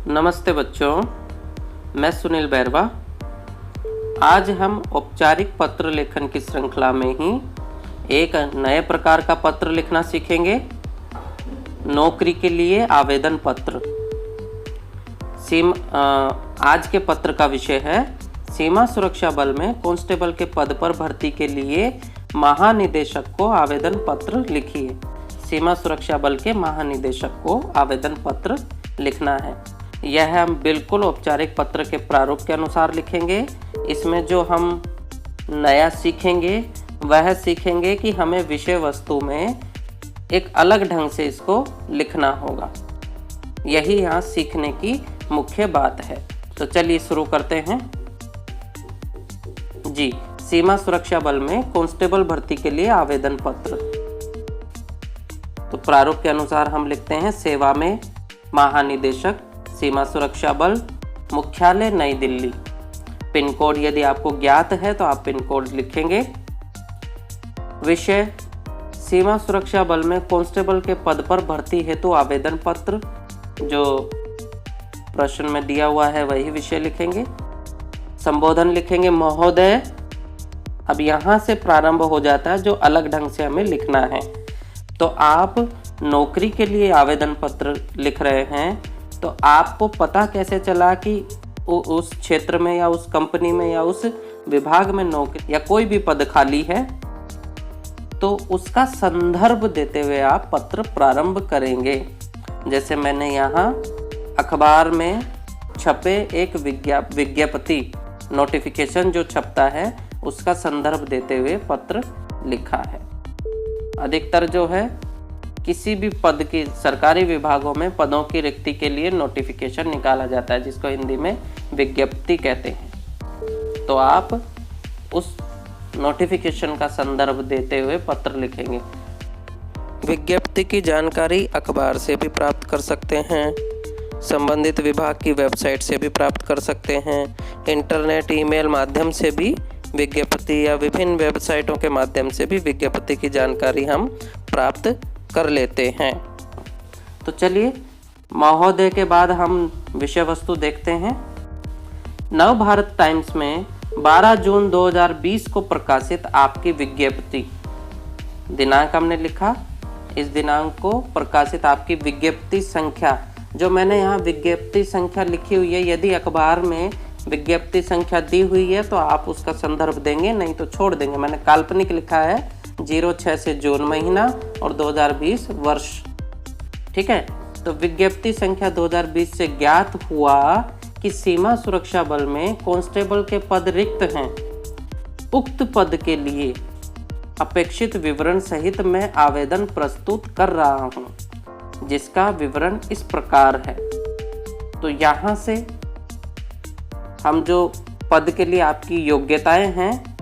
नमस्ते बच्चों, मैं सुनील बैरवा। आज हम औपचारिक पत्र लेखन की श्रृंखला में ही एक नए प्रकार का पत्र लिखना सीखेंगे। नौकरी के लिए आवेदन पत्र। आज के पत्र का विषय है सीमा सुरक्षा बल में कांस्टेबल के पद पर भर्ती के लिए महानिदेशक को आवेदन पत्र लिखिए। सीमा सुरक्षा बल के महानिदेशक को आवेदन पत्र लिखना है। यह हम बिल्कुल औपचारिक पत्र के प्रारूप के अनुसार लिखेंगे। इसमें जो हम नया सीखेंगे वह सीखेंगे कि हमें विषय वस्तु में एक अलग ढंग से इसको लिखना होगा। यही यहाँ सीखने की मुख्य बात है। तो चलिए शुरू करते हैं। जी, सीमा सुरक्षा बल में कांस्टेबल भर्ती के लिए आवेदन पत्र। तो प्रारूप के अनुसार हम लिखते हैं, सेवा में महानिदेशक सीमा सुरक्षा बल, मुख्यालय नई दिल्ली। पिन कोड यदि आपको ज्ञात है तो आप पिन कोड लिखेंगे। विषय सीमा सुरक्षा बल में कांस्टेबल के पद पर भर्ती हेतु आवेदन पत्र। जो प्रश्न में दिया हुआ है वही विषय लिखेंगे। संबोधन लिखेंगे महोदय। अब यहाँ से प्रारंभ हो जाता है जो अलग ढंग से हमें लिखना है। तो आप नौकरी के लिए आवेदन पत्र लिख रहे हैं तो आपको पता कैसे चला कि उस क्षेत्र में या उस कंपनी में या उस विभाग में नौकरी या कोई भी पद खाली है, तो उसका संदर्भ देते हुए आप पत्र प्रारंभ करेंगे। जैसे मैंने यहाँ अखबार में छपे एक विज्ञप्ति नोटिफिकेशन जो छपता है उसका संदर्भ देते हुए पत्र लिखा है। अधिकतर जो है किसी भी पद की सरकारी विभागों में पदों की रिक्ति के लिए नोटिफिकेशन निकाला जाता है जिसको हिंदी में विज्ञप्ति कहते हैं। तो आप उस नोटिफिकेशन का संदर्भ देते हुए पत्र लिखेंगे। विज्ञप्ति की जानकारी अखबार से भी प्राप्त कर सकते हैं, संबंधित विभाग की वेबसाइट से भी प्राप्त कर सकते हैं, इंटरनेट ईमेल माध्यम से भी विज्ञप्ति या विभिन्न वेबसाइटों के माध्यम से भी विज्ञप्ति की जानकारी हम प्राप्त कर लेते हैं। तो चलिए, महोदय के बाद हम विषय वस्तु देखते हैं। नव भारत टाइम्स में 12 जून 2020 को प्रकाशित आपकी विज्ञप्ति, दिनांक हमने लिखा, इस दिनांक को प्रकाशित आपकी विज्ञप्ति संख्या। जो मैंने यहाँ विज्ञप्ति संख्या लिखी हुई है, यदि अखबार में विज्ञप्ति संख्या दी हुई है तो आप उसका संदर्भ देंगे, नहीं तो छोड़ देंगे। मैंने काल्पनिक लिखा है 06 से जून महीना और 2020 वर्ष। ठीक है। तो विज्ञप्ति संख्या 2020 से ज्ञात हुआ कि सीमा सुरक्षा बल में कांस्टेबल के पद रिक्त हैं। उक्त पद के लिए अपेक्षित विवरण सहित मैं आवेदन प्रस्तुत कर रहा हूं, जिसका विवरण इस प्रकार है। तो यहाँ से हम जो पद के लिए आपकी योग्यताएं हैं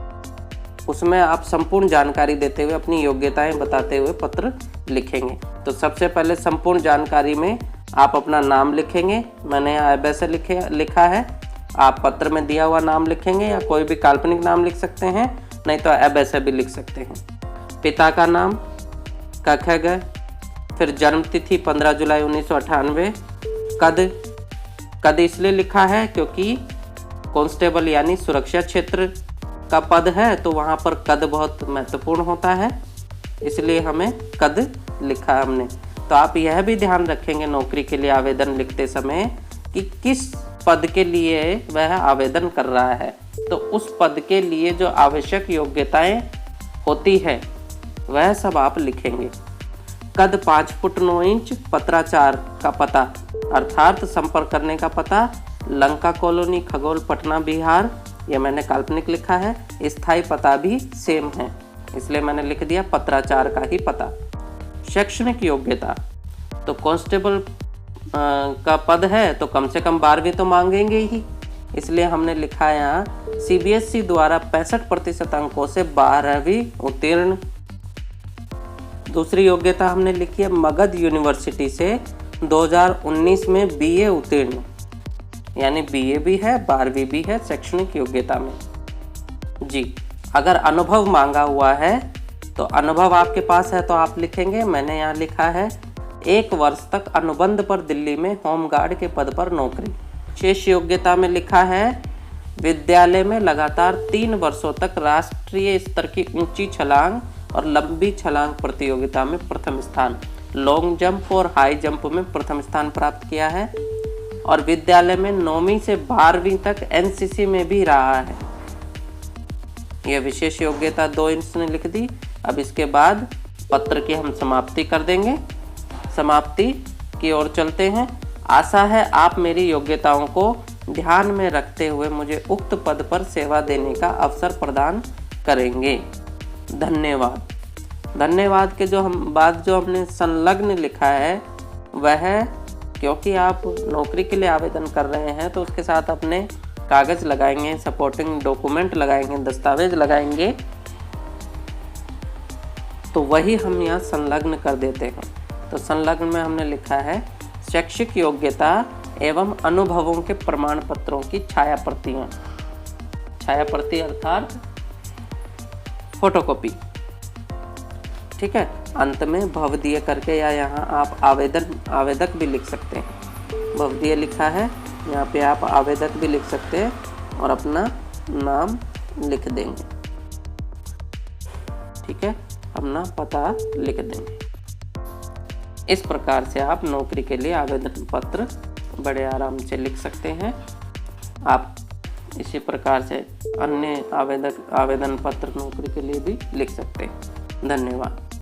उसमें आप संपूर्ण जानकारी देते हुए अपनी योग्यताएं बताते हुए पत्र लिखेंगे। तो सबसे पहले संपूर्ण जानकारी में आप अपना नाम लिखेंगे। मैंने यहाँ वैसे लिखा है, आप पत्र में दिया हुआ नाम लिखेंगे या कोई भी काल्पनिक नाम लिख सकते हैं, नहीं तो ऐसे भी लिख सकते हैं। पिता का नाम, कख, फिर जन्म तिथि 15 जुलाई 1998। कद इसलिए लिखा है क्योंकि कांस्टेबल यानी सुरक्षा क्षेत्र का पद है, तो वहाँ पर कद बहुत महत्वपूर्ण होता है, इसलिए हमें कद लिखा है हमने। तो आप यह भी ध्यान रखेंगे नौकरी के लिए आवेदन लिखते समय कि किस पद के लिए वह आवेदन कर रहा है। तो उस पद के लिए जो आवश्यक योग्यताएं होती है वह सब आप लिखेंगे। कद 5 फुट 9 इंच, पत्राचार का पता अर्थात संपर्क करने का पता लंका कॉलोनी, खगोल, पटना, बिहार। ये मैंने काल्पनिक लिखा है। स्थायी पता भी सेम है, इसलिए मैंने लिख दिया पत्राचार का ही पता। शैक्षणिक योग्यता, तो कांस्टेबल का पद है तो कम से कम 12वीं तो मांगेंगे ही, इसलिए हमने लिखा है यहाँ CBSE द्वारा 65% अंकों से 12वीं उत्तीर्ण। दूसरी योग्यता हमने लिखी है मगध यूनिवर्सिटी से 2019 में BA उत्तीर्ण, यानी BA भी है 12वीं भी है शैक्षणिक योग्यता में। जी, अगर अनुभव मांगा हुआ है तो अनुभव आपके पास है तो आप लिखेंगे। मैंने यहाँ लिखा है 1 वर्ष तक अनुबंध पर दिल्ली में होमगार्ड के पद पर नौकरी। शेष योग्यता में लिखा है विद्यालय में लगातार 3 वर्षों तक राष्ट्रीय स्तर की ऊंची छलांग और लंबी छलांग प्रतियोगिता में प्रथम स्थान, लॉन्ग जंप और हाई जंप में प्रथम स्थान प्राप्त किया है और विद्यालय में 9वीं से 12वीं तक एनसीसी में भी रहा है। यह विशेष योग्यता 2 इसने लिख दी। अब इसके बाद पत्र की हम समाप्ति कर देंगे। समाप्ति की ओर चलते हैं। आशा है आप मेरी योग्यताओं को ध्यान में रखते हुए मुझे उक्त पद पर सेवा देने का अवसर प्रदान करेंगे। धन्यवाद। धन्यवाद के जो हमने संलग्न लिखा है वह क्योंकि आप नौकरी के लिए आवेदन कर रहे हैं तो उसके साथ अपने कागज लगाएंगे, सपोर्टिंग डॉक्यूमेंट लगाएंगे, दस्तावेज लगाएंगे, तो वही हम यहाँ संलग्न कर देते हैं। तो संलग्न में हमने लिखा है शैक्षिक योग्यता एवं अनुभवों के प्रमाण पत्रों की छाया प्रतियां, छाया प्रति अर्थात फोटोकॉपी। ठीक है। अंत में भवदीय करके या यहाँ आप आवेदक भी लिख सकते हैं। भवदीय लिखा है, यहाँ पे आप आवेदक भी लिख सकते हैं और अपना नाम लिख देंगे। ठीक है, अपना पता लिख देंगे। इस प्रकार से आप नौकरी के लिए आवेदन पत्र बड़े आराम से लिख सकते हैं। आप इसी प्रकार से अन्य आवेदन पत्र नौकरी के लिए भी लिख सकते हैं। धन्यवाद।